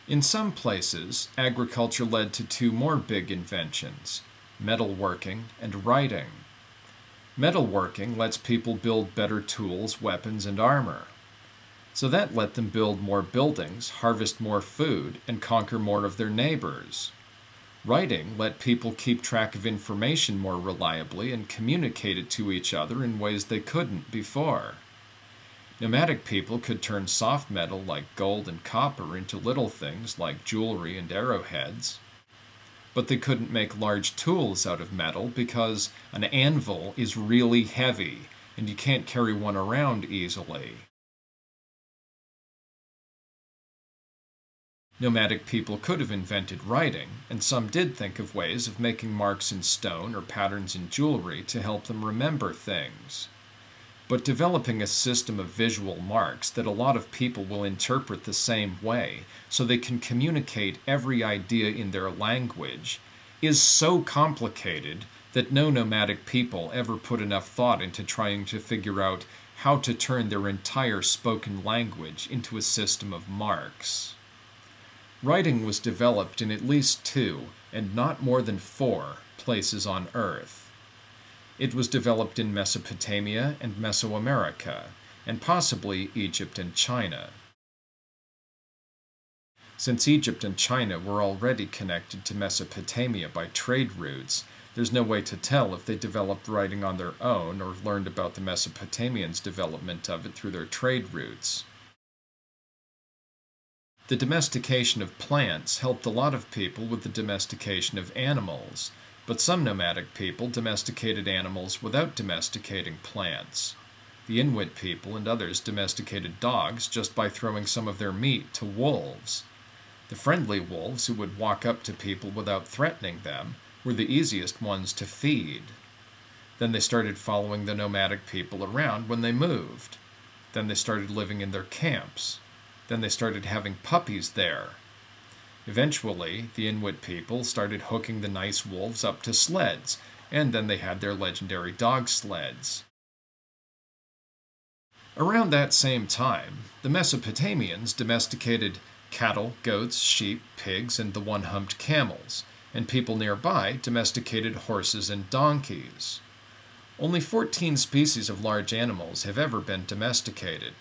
In some places, agriculture led to two more big inventions: metalworking and writing. Metalworking lets people build better tools, weapons, and armor. So that let them build more buildings, harvest more food, and conquer more of their neighbors. Writing let people keep track of information more reliably and communicate it to each other in ways they couldn't before. Nomadic people could turn soft metal like gold and copper into little things like jewelry and arrowheads. But they couldn't make large tools out of metal because an anvil is really heavy and you can't carry one around easily. Nomadic people could have invented writing, and some did think of ways of making marks in stone or patterns in jewelry to help them remember things. But developing a system of visual marks that a lot of people will interpret the same way, so they can communicate every idea in their language, is so complicated that no nomadic people ever put enough thought into trying to figure out how to turn their entire spoken language into a system of marks. Writing was developed in at least 2, and not more than 4, places on Earth. It was developed in Mesopotamia and Mesoamerica, and possibly Egypt and China. Since Egypt and China were already connected to Mesopotamia by trade routes, there's no way to tell if they developed writing on their own or learned about the Mesopotamians' development of it through their trade routes. The domestication of plants helped a lot of people with the domestication of animals, but some nomadic people domesticated animals without domesticating plants. The Inuit people and others domesticated dogs just by throwing some of their meat to wolves. The friendly wolves who would walk up to people without threatening them were the easiest ones to feed. Then they started following the nomadic people around when they moved. Then they started living in their camps. Then they started having puppies there. Eventually, the Inuit people started hooking the nice wolves up to sleds, and then they had their legendary dog sleds. Around that same time, the Mesopotamians domesticated cattle, goats, sheep, pigs, and the one-humped camels, and people nearby domesticated horses and donkeys. Only 14 species of large animals have ever been domesticated.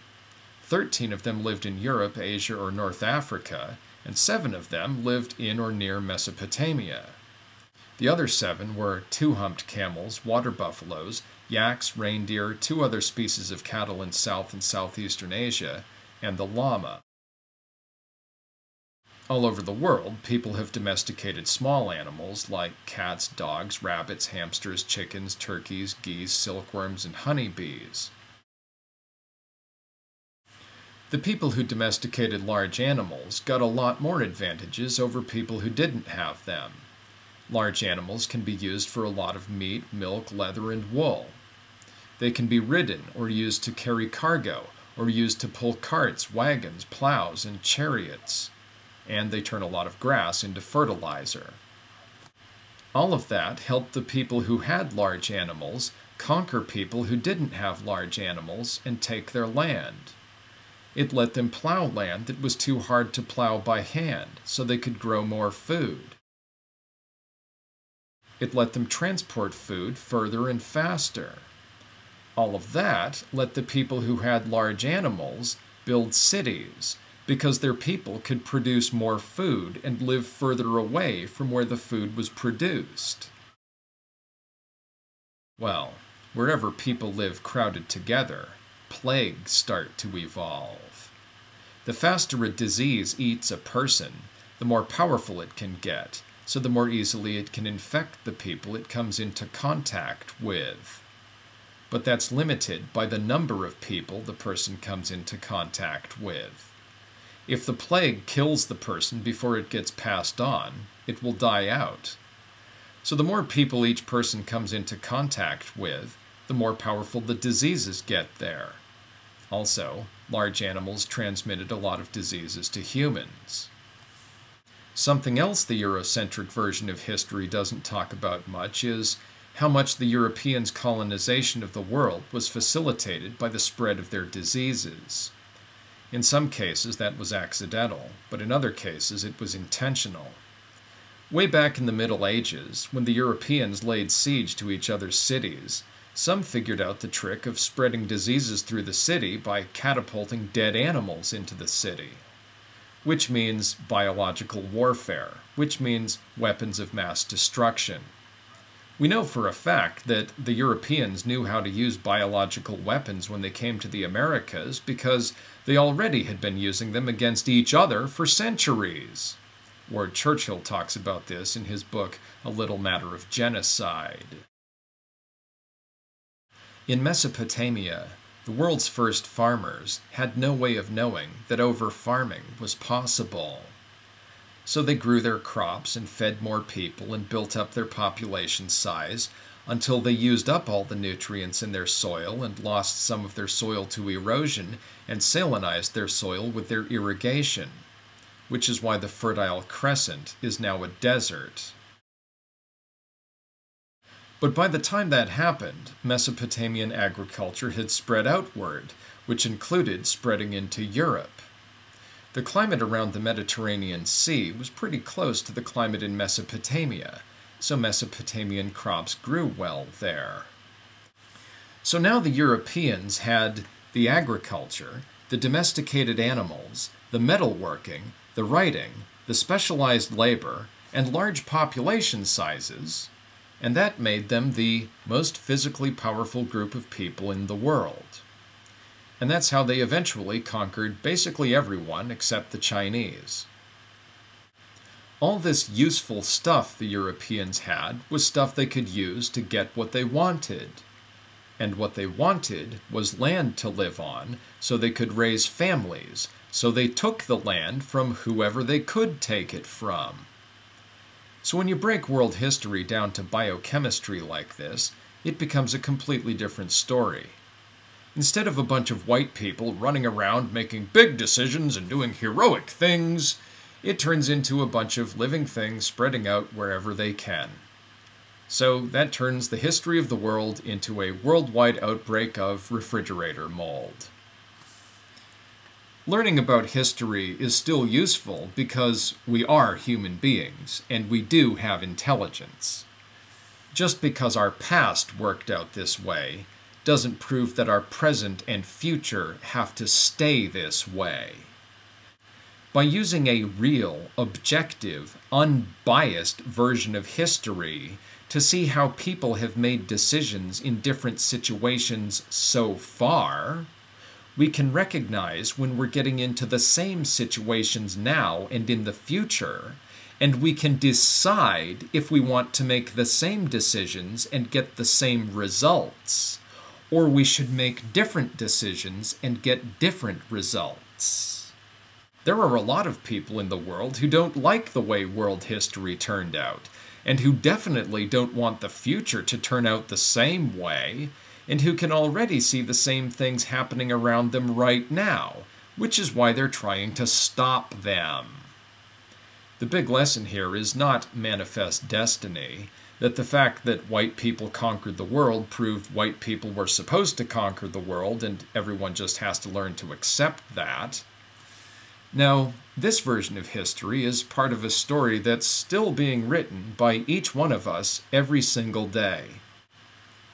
13 of them lived in Europe, Asia, or North Africa, and 7 of them lived in or near Mesopotamia. The other 7 were 2-humped camels, water buffaloes, yaks, reindeer, 2 other species of cattle in South and Southeastern Asia, and the llama. All over the world, people have domesticated small animals like cats, dogs, rabbits, hamsters, chickens, turkeys, geese, silkworms, and honeybees. The people who domesticated large animals got a lot more advantages over people who didn't have them. Large animals can be used for a lot of meat, milk, leather, and wool. They can be ridden or used to carry cargo, or used to pull carts, wagons, plows, and chariots. And they turn a lot of grass into fertilizer. All of that helped the people who had large animals conquer people who didn't have large animals and take their land. It let them plow land that was too hard to plow by hand, so they could grow more food. It let them transport food further and faster. All of that let the people who had large animals build cities, because their people could produce more food and live further away from where the food was produced. Well, wherever people live crowded together, plagues start to evolve. The faster a disease eats a person, the more powerful it can get, so the more easily it can infect the people it comes into contact with. But that's limited by the number of people the person comes into contact with. If the plague kills the person before it gets passed on, it will die out. So the more people each person comes into contact with, the more powerful the diseases get there. Also, large animals transmitted a lot of diseases to humans. Something else the Eurocentric version of history doesn't talk about much is how much the Europeans' colonization of the world was facilitated by the spread of their diseases. In some cases that was accidental, but in other cases it was intentional. Way back in the Middle Ages, when the Europeans laid siege to each other's cities, some figured out the trick of spreading diseases through the city by catapulting dead animals into the city. Which means biological warfare, which means weapons of mass destruction. We know for a fact that the Europeans knew how to use biological weapons when they came to the Americas because they already had been using them against each other for centuries. Ward Churchill talks about this in his book, A Little Matter of Genocide. In Mesopotamia, the world's first farmers had no way of knowing that over-farming was possible. So they grew their crops and fed more people and built up their population size until they used up all the nutrients in their soil and lost some of their soil to erosion and salinized their soil with their irrigation, which is why the Fertile Crescent is now a desert. But by the time that happened, Mesopotamian agriculture had spread outward, which included spreading into Europe. The climate around the Mediterranean Sea was pretty close to the climate in Mesopotamia, so Mesopotamian crops grew well there. So now the Europeans had the agriculture, the domesticated animals, the metalworking, the writing, the specialized labor, and large population sizes, and that made them the most physically powerful group of people in the world. And that's how they eventually conquered basically everyone except the Chinese. All this useful stuff the Europeans had was stuff they could use to get what they wanted. And what they wanted was land to live on so they could raise families, so they took the land from whoever they could take it from. So when you break world history down to biochemistry like this, it becomes a completely different story. Instead of a bunch of white people running around making big decisions and doing heroic things, it turns into a bunch of living things spreading out wherever they can. So that turns the history of the world into a worldwide outbreak of refrigerator mold. Learning about history is still useful because we are human beings and we do have intelligence. Just because our past worked out this way doesn't prove that our present and future have to stay this way. By using a real, objective, unbiased version of history to see how people have made decisions in different situations so far, we can recognize when we're getting into the same situations now and in the future, and we can decide if we want to make the same decisions and get the same results, or we should make different decisions and get different results. There are a lot of people in the world who don't like the way world history turned out, and who definitely don't want the future to turn out the same way, and who can already see the same things happening around them right now, which is why they're trying to stop them. The big lesson here is not manifest destiny, that the fact that white people conquered the world proved white people were supposed to conquer the world and everyone just has to learn to accept that. No, this version of history is part of a story that's still being written by each one of us every single day.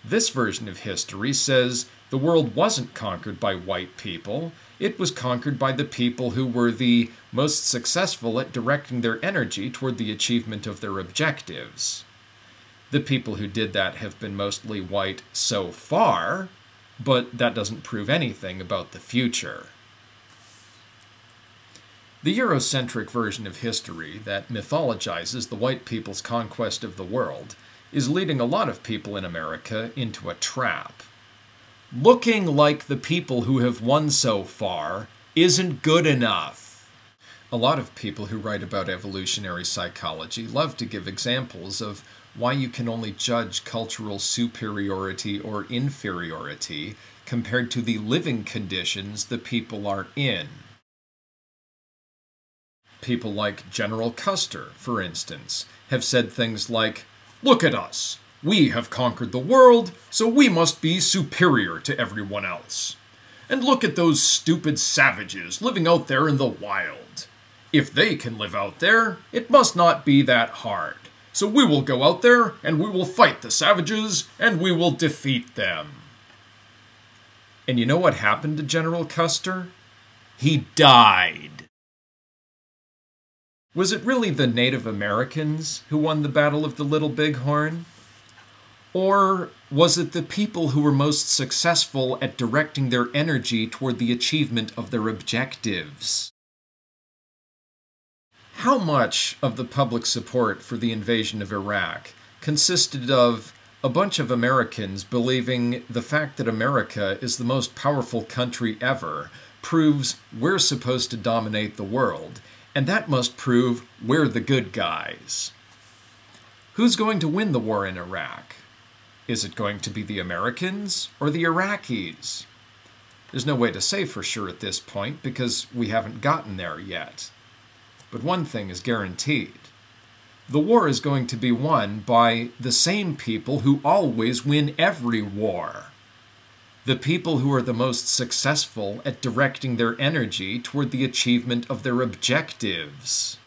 This version of history says the world wasn't conquered by white people, it was conquered by the people who were the most successful at directing their energy toward the achievement of their objectives. The people who did that have been mostly white so far, but that doesn't prove anything about the future. The Eurocentric version of history that mythologizes the white people's conquest of the world is leading a lot of people in America into a trap. Looking like the people who have won so far isn't good enough. A lot of people who write about evolutionary psychology love to give examples of why you can only judge cultural superiority or inferiority compared to the living conditions the people are in. People like General Custer, for instance, have said things like, "Look at us. We have conquered the world, so we must be superior to everyone else. And look at those stupid savages living out there in the wild. If they can live out there, it must not be that hard. So we will go out there and we will fight the savages and we will defeat them. And you know what happened to General Custer? He died. Was it really the Native Americans who won the Battle of the Little Bighorn? Or was it the people who were most successful at directing their energy toward the achievement of their objectives? How much of the public support for the invasion of Iraq consisted of a bunch of Americans believing the fact that America is the most powerful country ever proves we're supposed to dominate the world, and that must prove we're the good guys? Who's going to win the war in Iraq? Is it going to be the Americans or the Iraqis? There's no way to say for sure at this point because we haven't gotten there yet. But one thing is guaranteed. The war is going to be won by the same people who always win every war. The people who are the most successful at directing their energy toward the achievement of their objectives.